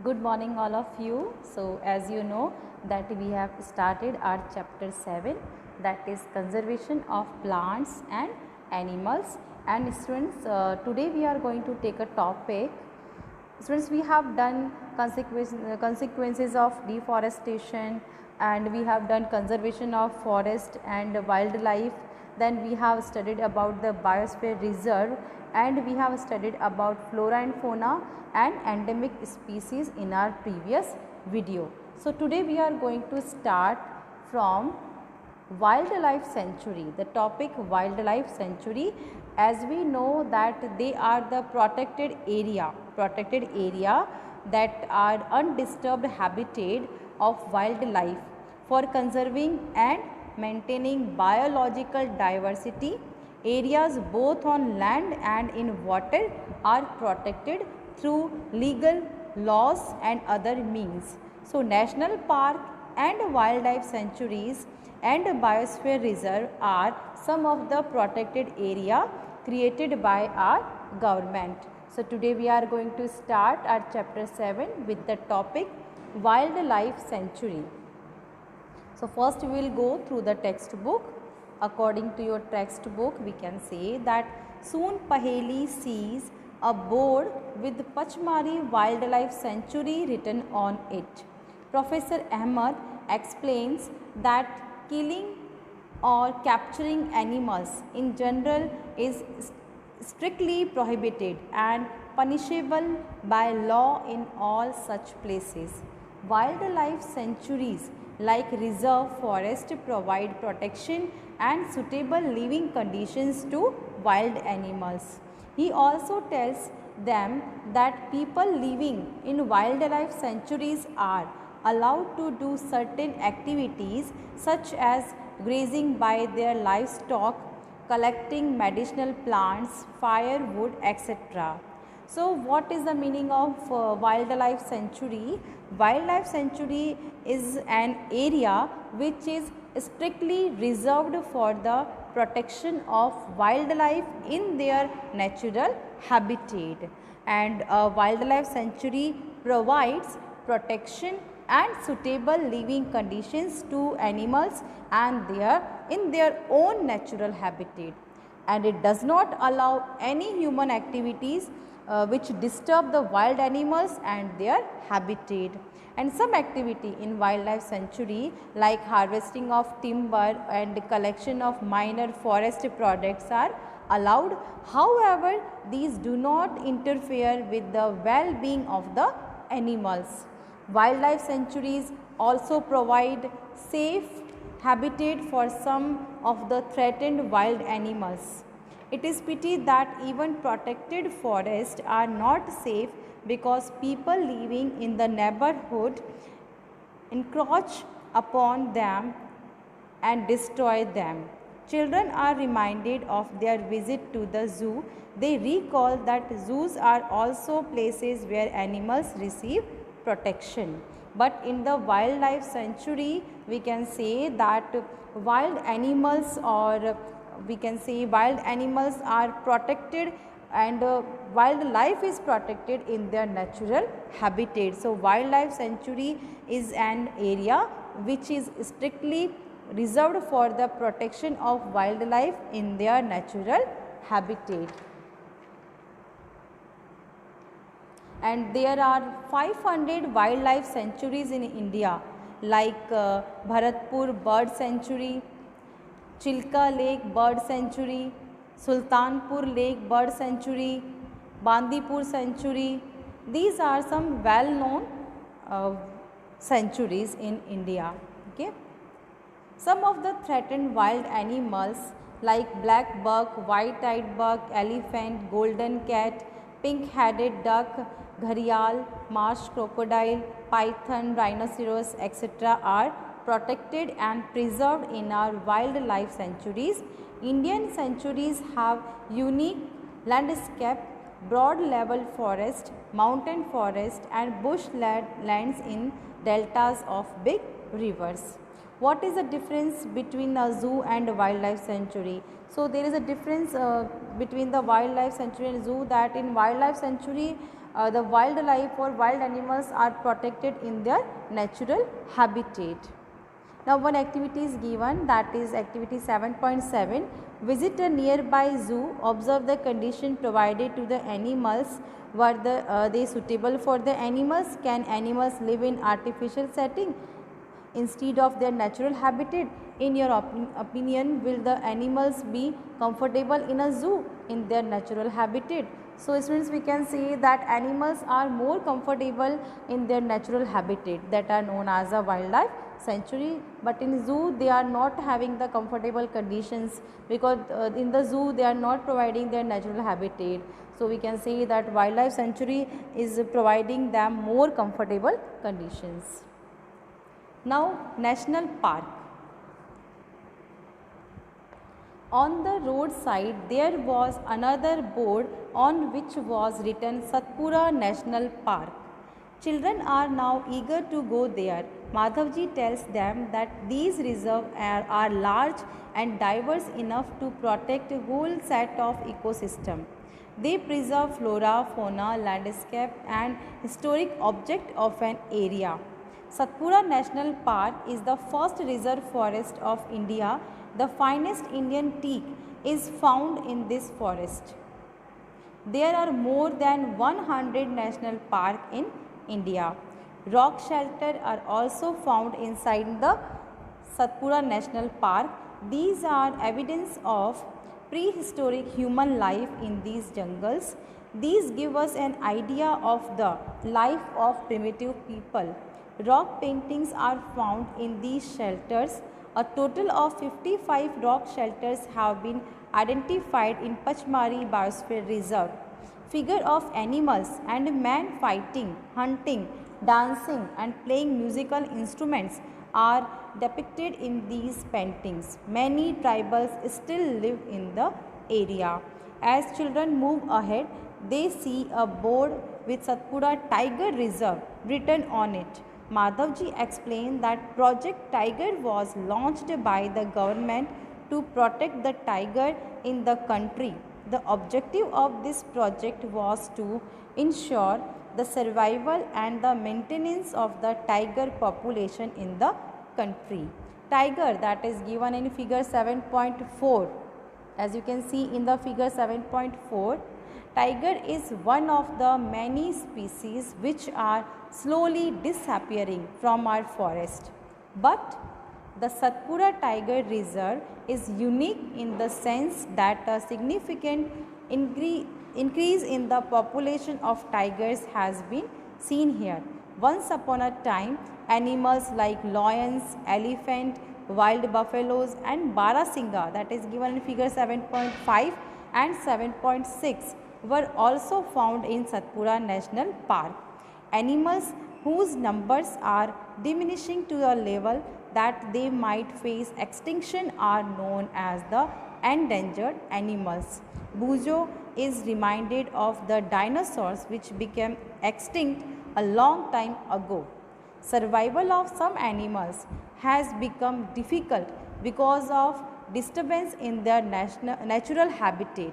Good morning all of you. So as you know that we have started our chapter 7, that is conservation of plants and animals, and students today we are going to take a topic. Students, we have done consequences of deforestation, and we have done conservation of forest and wildlife. Then we have studied about the biosphere reserve, and we have studied about flora and fauna and endemic species in our previous video. So today we are going to start from wildlife sanctuary. The topic wildlife sanctuary, as we know that they are the protected area that are undisturbed habitat of wildlife for conserving and maintaining biological diversity. Areas both on land and in water are protected through legal laws and other means. So national park and wildlife sanctuaries and biosphere reserve are some of the protected area created by our government. So today we are going to start our chapter 7 with the topic wildlife sanctuary. So first we will go through the textbook. According to your textbook, we can say that soon Paheli sees a board with Pachmari Wildlife Sanctuary written on it. Professor Ahmed explains that killing or capturing animals in general is strictly prohibited and punishable by law in all such places. Wildlife sanctuaries like reserve forest provide protection and suitable living conditions to wild animals. He also tells them that people living in wildlife sanctuaries are allowed to do certain activities such as grazing by their livestock, collecting medicinal plants, firewood, etc. So what is the meaning of wildlife sanctuary? Wildlife sanctuary is an area which is strictly reserved for the protection of wildlife in their natural habitat, and a wildlife sanctuary provides protection and suitable living conditions to animals and in their own natural habitat, and it does not allow any human activities which disturb the wild animals and their habitat. And some activity in wildlife sanctuary like harvesting of timber and collection of minor forest products are allowed. However, these do not interfere with the well-being of the animals. Wildlife sanctuaries also provide safe habitat for some of the threatened wild animals. It is pity that even protected forests are not safe because people living in the neighborhood encroach upon them and destroy them. Children are reminded of their visit to the zoo. They recall that zoos are also places where animals receive protection. But in the wildlife sanctuary, we can say that wild animals are protected, and wildlife is protected in their natural habitat. So wildlife sanctuary is an area which is strictly reserved for the protection of wildlife in their natural habitat. And there are 500 wildlife sanctuaries in India, like Bharatpur Bird Sanctuary, Chilka Lake Bird Sanctuary, Sultanpur Lake Bird Sanctuary, Bandipur Sanctuary. These are some well-known sanctuaries in India. Okay. Some of the threatened wild animals like black buck, white-eyed buck, elephant, golden cat, pink-headed duck, gharial, marsh crocodile, python, rhinoceros, etc. are protected and preserved in our wildlife sanctuaries. Indian sanctuaries have unique landscape, broad level forest, mountain forest and bushlands in deltas of big rivers. What is the difference between a zoo and a wildlife sanctuary? So there is a difference between the wildlife sanctuary and zoo, that in wildlife sanctuary the wildlife or wild animals are protected in their natural habitat. Now one activity is given, that is activity 7.7. Visit a nearby zoo, observe the condition provided to the animals. Were they suitable for the animals? Can animals live in artificial setting instead of their natural habitat? In your opinion, will the animals be comfortable in a zoo in their natural habitat? So students, we can say that animals are more comfortable in their natural habitat, that are known as a wildlife sanctuary, but in zoo they are not having the comfortable conditions, because in the zoo they are not providing their natural habitat. So we can say that wildlife sanctuary is providing them more comfortable conditions. Now national park. On the roadside there was another board on which was written Satpura National Park. Children are now eager to go there. Madhavji tells them that these reserves are large and diverse enough to protect a whole set of ecosystem. They preserve flora, fauna, landscape and historic object of an area. Satpura National Park is the first reserve forest of India. The finest Indian teak is found in this forest. There are more than 100 national parks in India. Rock shelters are also found inside the Satpura National Park. These are evidence of prehistoric human life in these jungles. These give us an idea of the life of primitive people. Rock paintings are found in these shelters. A total of 55 rock shelters have been identified in Pachmari Biosphere Reserve. Figure of animals and man fighting, hunting, dancing and playing musical instruments are depicted in these paintings. Many tribals still live in the area. As children move ahead, they see a board with Satpura Tiger Reserve written on it. Madhavji explained that Project Tiger was launched by the government to protect the tiger in the country. The objective of this project was to ensure the survival and the maintenance of the tiger population in the country. Tiger, that is given in figure 7.4. As you can see in the figure 7.4, tiger is one of the many species which are slowly disappearing from our forest. But the Satpura Tiger Reserve is unique in the sense that a significant increase in the population of tigers has been seen here. Once upon a time, animals like lions, elephant, wild buffaloes and Barasingha, that is given in figure 7.5 and 7.6, were also found in Satpura National Park. Animals whose numbers are diminishing to a level that they might face extinction are known as the endangered animals. Bujo is reminded of the dinosaurs which became extinct a long time ago. Survival of some animals has become difficult because of disturbance in their natural habitat.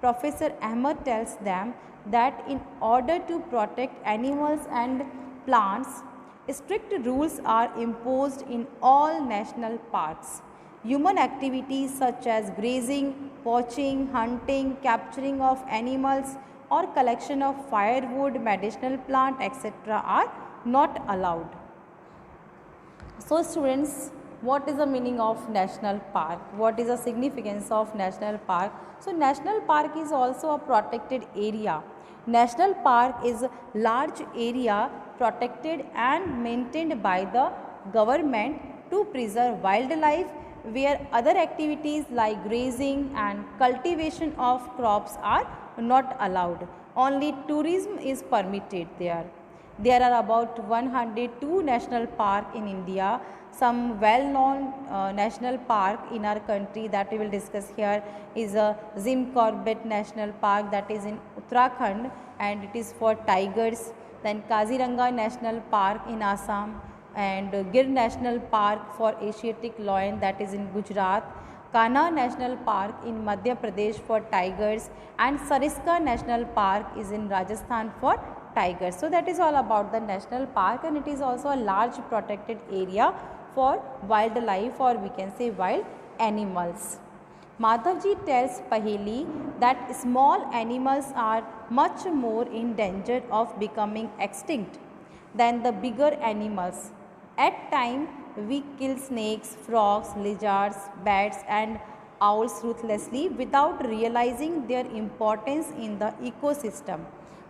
Professor Ahmed tells them that in order to protect animals and plants, strict rules are imposed in all national parks. Human activities such as grazing, poaching, hunting, capturing of animals or collection of firewood, medicinal plant, etc. are not allowed. So students, what is the meaning of national park? What is the significance of national park? So national park is also a protected area. National park is a large area protected and maintained by the government to preserve wildlife, where other activities like grazing and cultivation of crops are not allowed. Only tourism is permitted there. There are about 102 national parks in India. Some well-known national park in our country that we will discuss here is Jim Corbett National Park, that is in Uttarakhand, and it is for tigers. Then Kaziranga National Park in Assam, and Gir National Park for Asiatic lion, that is in Gujarat. Kanha National Park in Madhya Pradesh for tigers, and Sariska National Park is in Rajasthan for tigers. So that is all about the national park, and it is also a large protected area for wildlife, or we can say wild animals. Madhavji tells Paheli that small animals are much more in danger of becoming extinct than the bigger animals. At times, we kill snakes, frogs, lizards, bats and owls ruthlessly without realizing their importance in the ecosystem.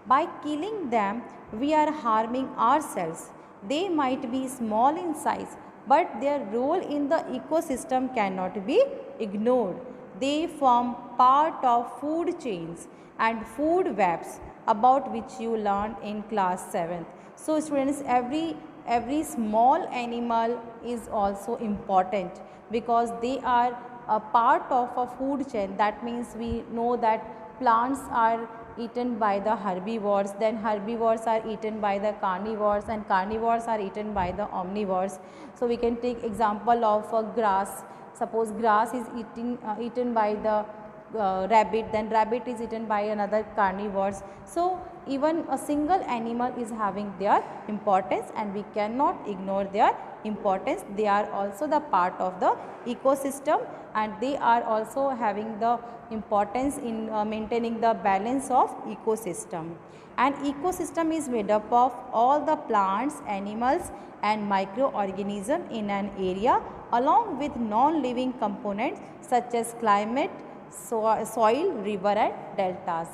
By killing them, we are harming ourselves. They might be small in size, but their role in the ecosystem cannot be ignored. They form part of food chains and food webs, about which you learned in class 7th. So students, every small animal is also important because they are a part of a food chain. That means we know that plants are eaten by the herbivores, then herbivores are eaten by the carnivores, and carnivores are eaten by the omnivores. So we can take example of grass. Suppose grass is eaten by the rabbit, then rabbit is eaten by another carnivores. So even a single animal is having their importance and we cannot ignore their importance. They are also the part of the ecosystem and they are also having the importance in maintaining the balance of ecosystem. An ecosystem is made up of all the plants, animals and microorganisms in an area along with non-living components such as climate, soil, river and deltas.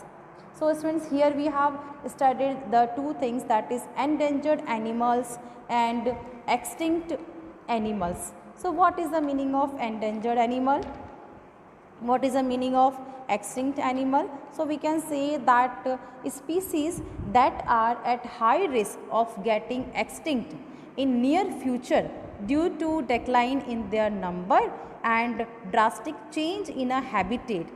So students, here we have studied the two things, that is endangered animals and extinct animals. So what is the meaning of endangered animal? What is the meaning of extinct animal? So we can say that species that are at high risk of getting extinct in near future due to decline in their number and drastic change in a habitat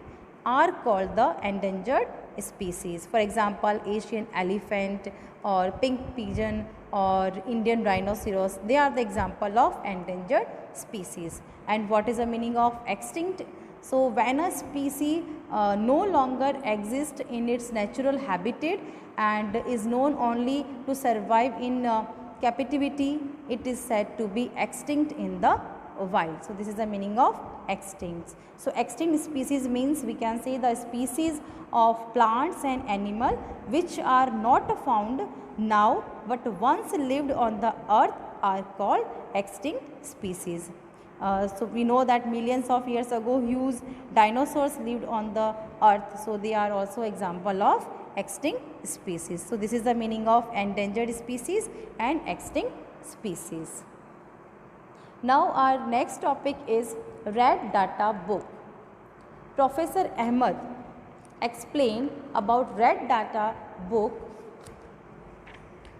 are called the endangered species. For example, Asian elephant or pink pigeon or Indian rhinoceros, they are the example of endangered species. And what is the meaning of extinct? So when a species no longer exists in its natural habitat and is known only to survive in captivity, it is said to be extinct in the wild. So this is the meaning of extinct. So extinct species means we can say the species of plants and animal which are not found now but once lived on the earth are called extinct species. So we know that millions of years ago huge dinosaurs lived on the earth, so they are also example of extinct species. So this is the meaning of endangered species and extinct species. Now our next topic is Red Data Book. Professor Ahmed explained about Red Data Book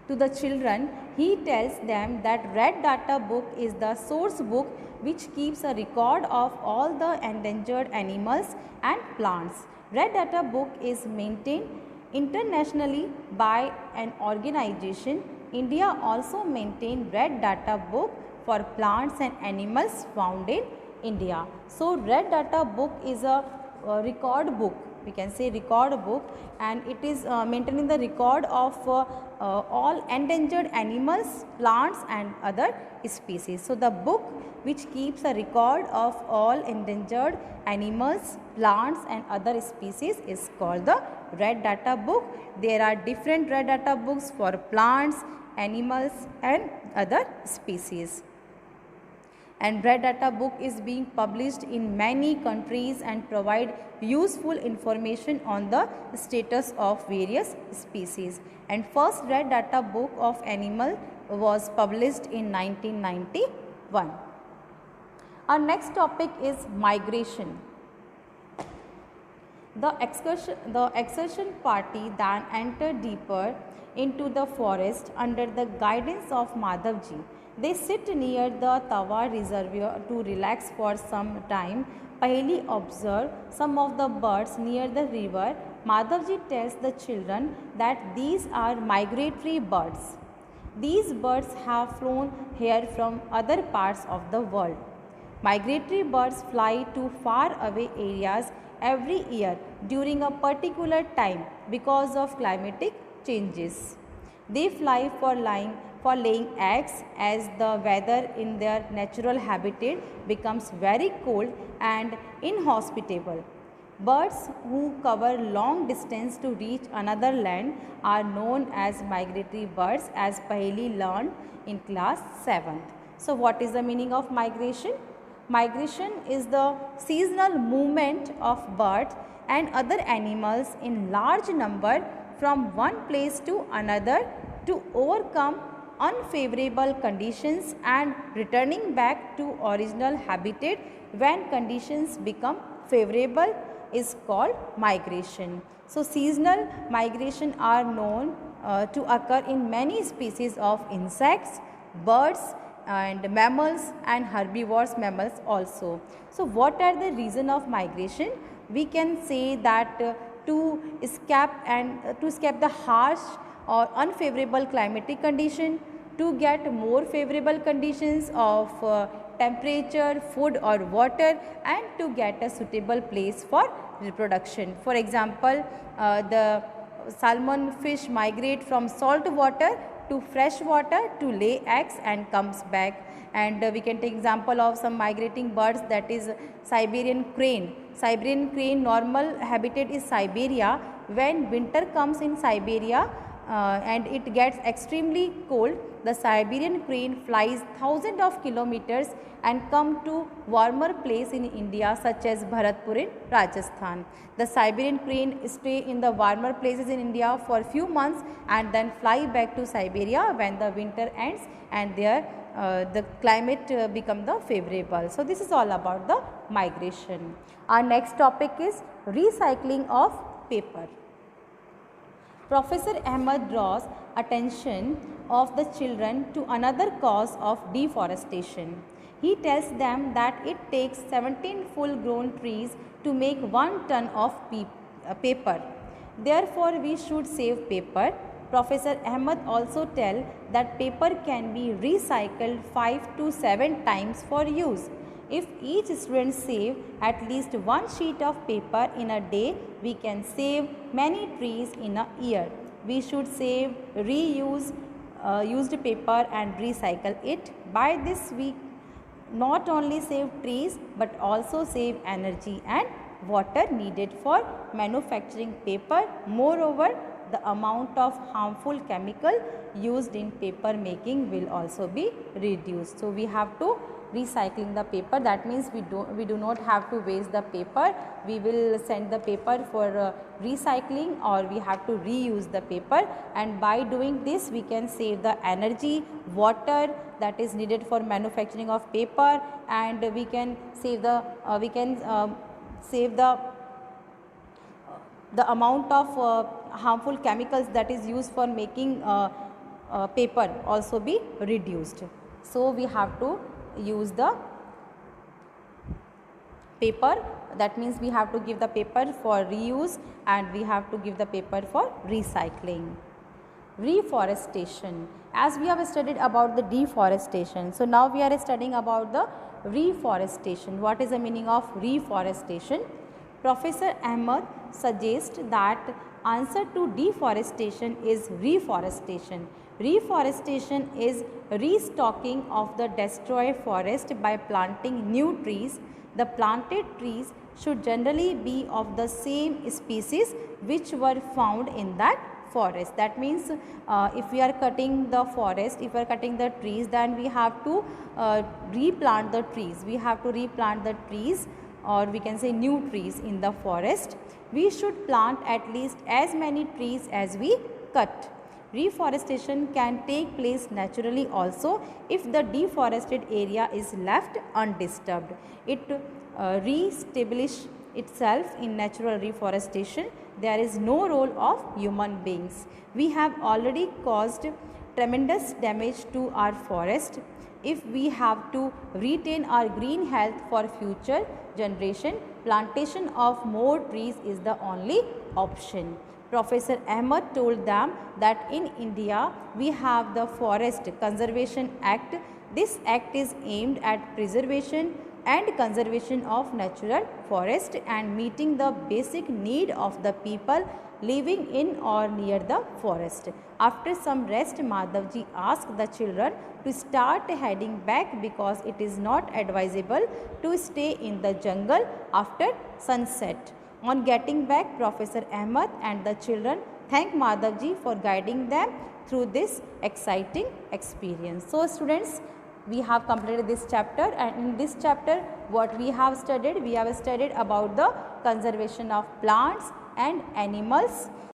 to the children. He tells them that Red Data Book is the source book which keeps a record of all the endangered animals and plants. Red Data Book is maintained internationally by an organization. India also maintains Red Data Book for plants and animals found in India. So Red Data Book is a record book, we can say record book, and it is maintaining the record of all endangered animals, plants and other species. So the book which keeps a record of all endangered animals, plants and other species is called the Red Data Book. There are different Red Data books for plants, animals and other species. And Red Data Book is being published in many countries and provide useful information on the status of various species. And first Red Data Book of animal was published in 1991. Our next topic is migration. The excursion party then entered deeper into the forest under the guidance of Madhavji. They sit near the Tawa reservoir to relax for some time. Paheli observed some of the birds near the river. Madhavji tells the children that these are migratory birds. These birds have flown here from other parts of the world. Migratory birds fly to far away areas every year during a particular time because of climatic changes. They fly for laying eggs as the weather in their natural habitat becomes very cold and inhospitable. Birds who cover long distance to reach another land are known as migratory birds, as Paheli learned in class 7th. So what is the meaning of migration? Migration is the seasonal movement of birds and other animals in large number from one place to another to overcome unfavorable conditions and returning back to original habitat when conditions become favorable is called migration. So seasonal migration are known to occur in many species of insects, birds and mammals and herbivorous mammals also. So what are the reason of migration? We can say that to escape the harsh or unfavorable climatic condition, to get more favorable conditions of temperature, food or water, and to get a suitable place for reproduction. For example, the salmon fish migrate from salt water to fresh water to lay eggs and comes back. And we can take example of some migrating birds, that is Siberian crane. Siberian crane normal habitat is Siberia. When winter comes in Siberia and it gets extremely cold, the Siberian crane flies thousands of kilometers and come to warmer place in India such as Bharatpur in Rajasthan. The Siberian crane stay in the warmer places in India for few months and then fly back to Siberia when the winter ends and there the climate become the favorable. So this is all about the migration. Our next topic is recycling of paper. Professor Ahmed draws attention of the children to another cause of deforestation. He tells them that it takes 17 full-grown trees to make 1 ton of paper. Therefore, we should save paper. Professor Ahmed also tells that paper can be recycled 5 to 7 times for use. If each student save at least 1 sheet of paper in a day, we can save many trees in a year. We should save, reuse used paper and recycle it. By this we not only save trees but also save energy and water needed for manufacturing paper. Moreover, the amount of harmful chemical used in paper making will also be reduced. So we have to recycling the paper, that means we do not have to waste the paper. We will send the paper for recycling, or we have to reuse the paper, and by doing this we can save the energy, water that is needed for manufacturing of paper, and we can save the the amount of harmful chemicals that is used for making paper also be reduced. So we have to use the paper, that means we have to give the paper for reuse and we have to give the paper for recycling. Reforestation. As we have studied about the deforestation, so now we are studying about the reforestation. What is the meaning of reforestation? Professor Ahmed suggests that answer to deforestation is reforestation. Reforestation is restocking of the destroyed forest by planting new trees. The planted trees should generally be of the same species which were found in that forest. That means if we are cutting the forest, if we are cutting the trees, then we have to replant the trees. We have to replant the trees, or we can say new trees in the forest. We should plant at least as many trees as we cut. Reforestation can take place naturally also if the deforested area is left undisturbed. It re-establishes itself in natural reforestation. There is no role of human beings. We have already caused tremendous damage to our forest. If we have to retain our green health for future generation, plantation of more trees is the only option. Professor Ahmed told them that in India we have the Forest Conservation Act. This act is aimed at preservation and conservation of natural forest and meeting the basic need of the people living in or near the forest. After some rest, Madhavji asked the children to start heading back because it is not advisable to stay in the jungle after sunset. On getting back, Professor Ahmed and the children thanked Madhavji for guiding them through this exciting experience. So students, we have completed this chapter, and in this chapter what we have studied about the conservation of plants and animals